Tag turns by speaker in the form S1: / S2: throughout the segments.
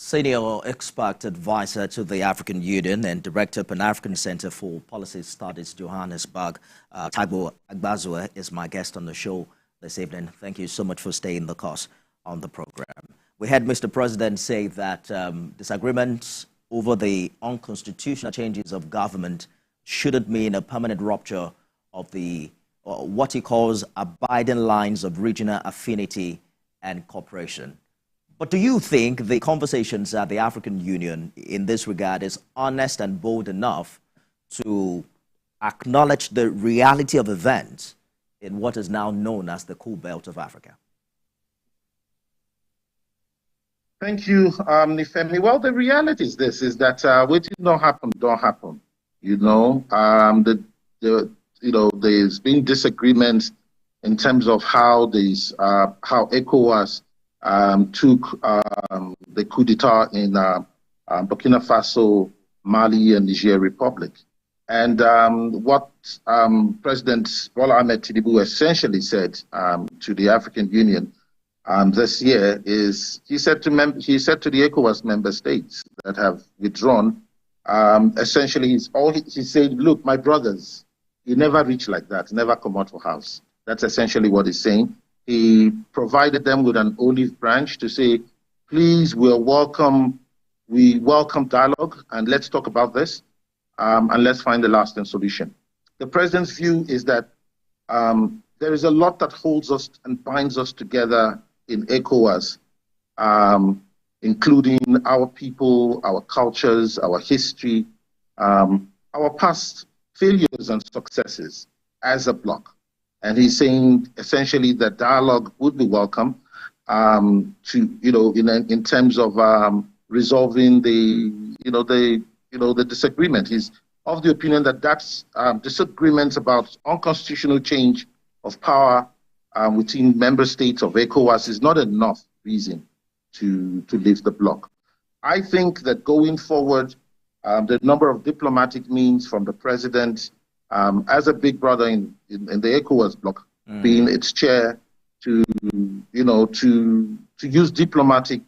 S1: Senior expert advisor to the African Union and director Pan-African Center for Policy Studies, Johannesburg, Taiwo Agbazua, is my guest on the show this evening. Thank you so much for staying the course on the program. We had Mr. President say that disagreements over the unconstitutional changes of government shouldn't mean a permanent rupture of the what he calls abiding lines of regional affinity and cooperation. But do you think the conversations at the African Union in this regard is honest and bold enough to acknowledge the reality of events in what is now known as the Coal Belt of Africa?
S2: Thank you, Nifemi. Well, the reality is this: is that what don't happen. There's been disagreements in terms of how ECOWAS took the coup d'etat in Burkina Faso, Mali, and Niger Republic. And what President Bola Ahmed Tinubu essentially said to the African Union this year is he said to the ECOWAS member states that have withdrawn, essentially he said, look, my brothers, you never reach like that, never come out for house. That's essentially what he's saying. He provided them with an olive branch to say, please, we welcome dialogue, and let's talk about this, and let's find a lasting solution. The president's view is that there is a lot that holds us and binds us together in ECOWAS, including our people, our cultures, our history, our past failures and successes as a bloc. And he's saying essentially that dialogue would be welcome in terms of resolving the disagreement. He's of the opinion that that's disagreements about unconstitutional change of power within member states of ECOWAS is not enough reason to leave the bloc. I think that going forward, the number of diplomatic means from the president as a big brother in the ECOWAS bloc, being its chair, to use diplomatic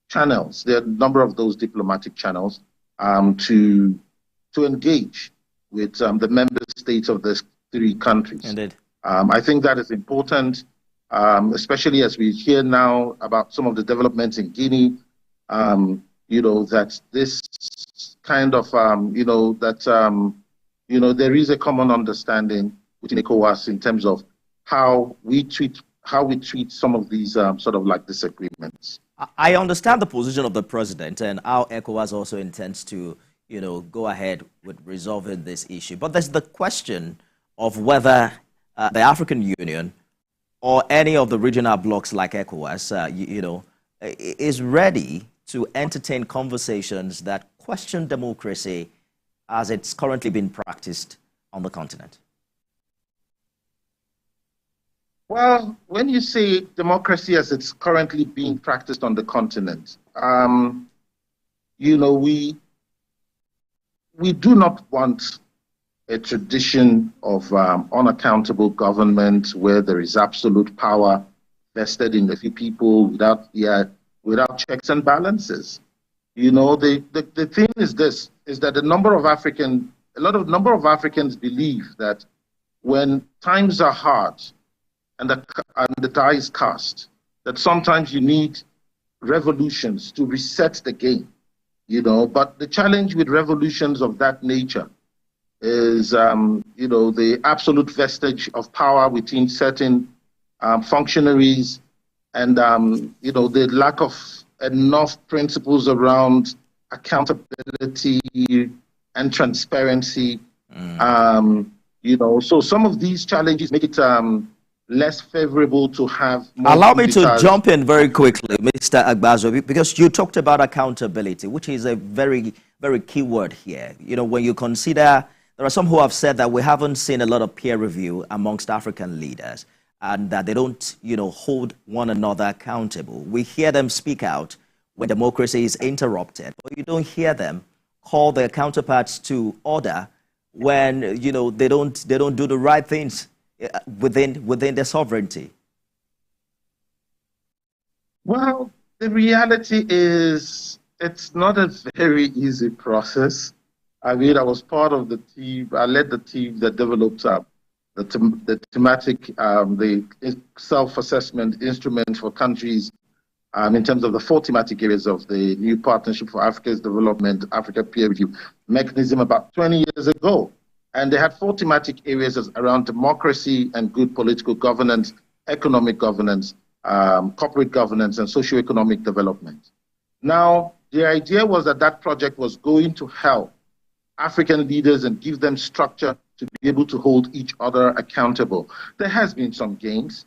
S2: channels. There are a number of those diplomatic channels to engage with the member states of the three countries.
S1: Indeed.
S2: I think that is important, especially as we hear now about some of the developments in Guinea. That this kind of there is a common understanding within ECOWAS in terms of how we treat some of these sort of like disagreements.
S1: I understand the position of the president and how ECOWAS also intends to, go ahead with resolving this issue. But there's the question of whether the African Union or any of the regional blocs like ECOWAS, is ready to entertain conversations that question democracy as it's currently been practiced on the continent.
S2: Well, when you say democracy as it's currently being practiced on the continent, we do not want a tradition of unaccountable government where there is absolute power vested in a few people without checks and balances. The thing is this: is that a number of Africans believe that when times are hard and the die is cast, that sometimes you need revolutions to reset the game. But the challenge with revolutions of that nature is, the absolute vestige of power within certain functionaries, and the lack of enough principles around accountability and transparency. So some of these challenges make it less favorable to have more.
S1: Allow me to jump in very quickly, Mr. Agbazo, because you talked about accountability, which is a very, very key word here. When you consider, there are some who have said that we haven't seen a lot of peer review amongst African leaders and that they don't, hold one another accountable. We hear them speak out when democracy is interrupted, but you don't hear them call their counterparts to order when, they don't do the right things within their sovereignty.
S2: Well, the reality is it's not a very easy process. I mean, I was part of the team. I led the team that developed the thematic, the self-assessment instrument for countries in terms of the 4 thematic areas of the new Partnership for Africa's Development, Africa Peer Review mechanism about 20 years ago. And they had 4 thematic areas around democracy and good political governance, economic governance, corporate governance, and socioeconomic development. Now, the idea was that that project was going to help African leaders and give them structure to be able to hold each other accountable. There has been some gains.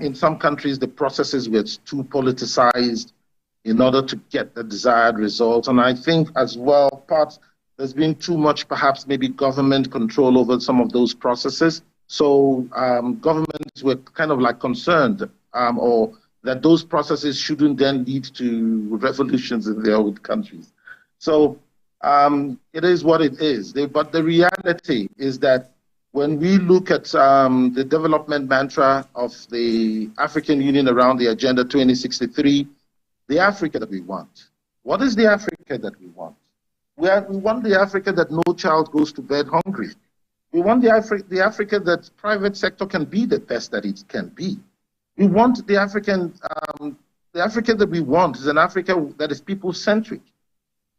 S2: In some countries, the processes were too politicized in order to get the desired results. And I think as well, there's been too much, perhaps maybe government control over some of those processes. So governments were kind of like concerned or that those processes shouldn't then lead to revolutions in their own countries. So it is what it is. But the reality is that when we look at the development mantra of the African Union around the Agenda 2063, the Africa that we want. What is the Africa that we want? We want the Africa that no child goes to bed hungry. We want the Africa that private sector can be the best that it can be. We want the Africa that we want is an Africa that is people-centric,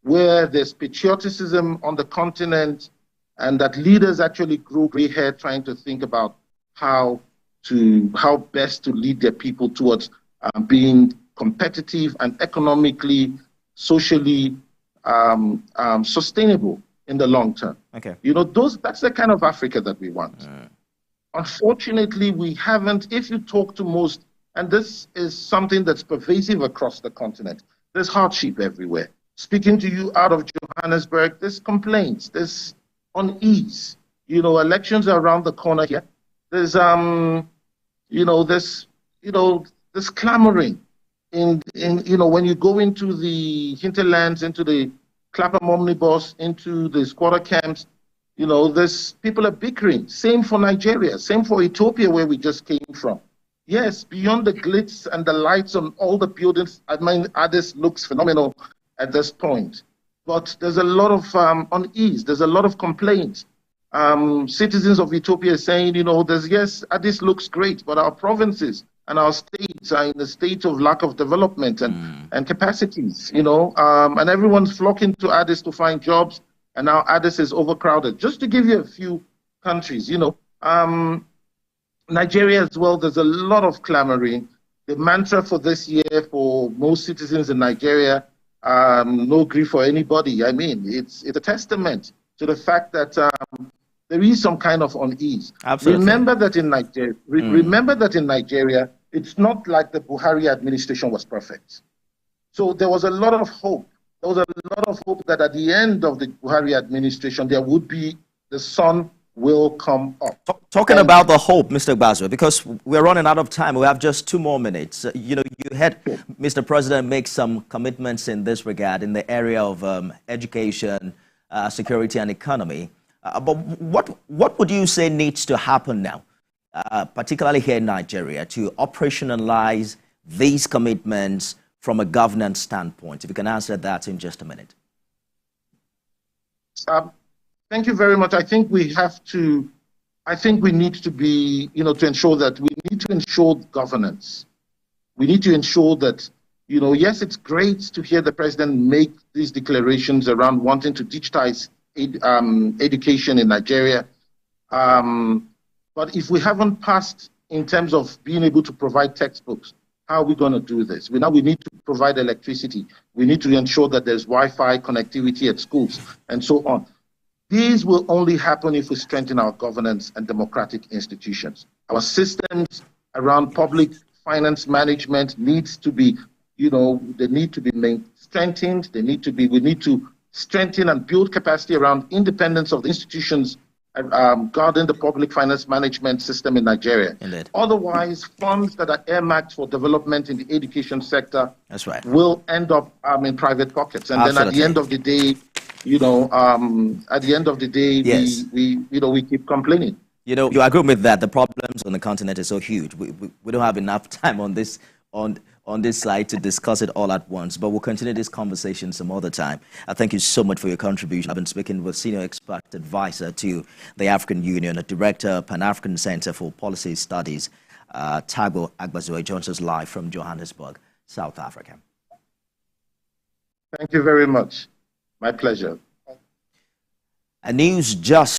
S2: where there's patriotism on the continent, and that leaders actually grow gray hair trying to think about how best to lead their people towards being competitive and economically, socially sustainable in the long term.
S1: Okay.
S2: You know, that's the kind of Africa that we want. Unfortunately, we haven't. If you talk to most, and this is something that's pervasive across the continent, there's hardship everywhere. Speaking to you out of Johannesburg, there's complaints, there's unease. You know, elections are around the corner here. There's there's clamoring in when you go into the hinterlands, into the Clapham omnibus, into the squatter camps, there's people are bickering. Same for Nigeria, same for Ethiopia, where we just came from. Yes, beyond the glitz and the lights on all the buildings, I mean, Addis looks phenomenal at this point. But there's a lot of unease. There's a lot of complaints. Citizens of Ethiopia are saying, yes, Addis looks great, but our provinces and our states are in a state of lack of development and capacities, and everyone's flocking to Addis to find jobs, and now Addis is overcrowded. Just to give you a few countries, Nigeria as well, there's a lot of clamoring. The mantra for this year for most citizens in Nigeria, no grief for anybody. I mean, it's a testament to the fact that there is some kind of unease.
S1: Absolutely.
S2: Remember that in Nigeria, it's not like the Buhari administration was perfect. So there was a lot of hope. There was a lot of hope that at the end of the Buhari administration, there would be the sun will come up.
S1: Talking about the hope, Mr. Gbazue, because we're running out of time. We have just 2 more minutes. You had Mr. President make some commitments in this regard in the area of education, security, and economy. But what would you say needs to happen now, particularly here in Nigeria, to operationalize these commitments from a governance standpoint? If you can answer that in just a minute.
S2: Thank you very much. I think we need to be, to ensure that we need to ensure governance. We need to ensure that, yes, it's great to hear the president make these declarations around wanting to digitize education in Nigeria. But if we haven't passed in terms of being able to provide textbooks, how are we going to do this? We need to provide electricity. We need to ensure that there's Wi-Fi connectivity at schools and so on. These will only happen if we strengthen our governance and democratic institutions. Our systems around public finance management needs to be, they need to be strengthened. We need to strengthen and build capacity around independence of the institutions guarding the public finance management system in Nigeria.
S1: Indeed.
S2: Otherwise, funds that are earmarked for development in the education sector will end up in private pockets. And then at the end of the day, yes, we keep complaining. You
S1: agree with that. The problems on the continent is so huge. We don't have enough time on this on on this side to discuss it all at once, but we'll continue this conversation some other time. I thank you so much for your contribution. I've been speaking with Senior Expert Advisor to the African Union, a Director, Pan-African Center for Policy Studies, Taiwo Agbazue, joins us live from Johannesburg, South Africa.
S2: Thank you very much. My pleasure.
S1: A news just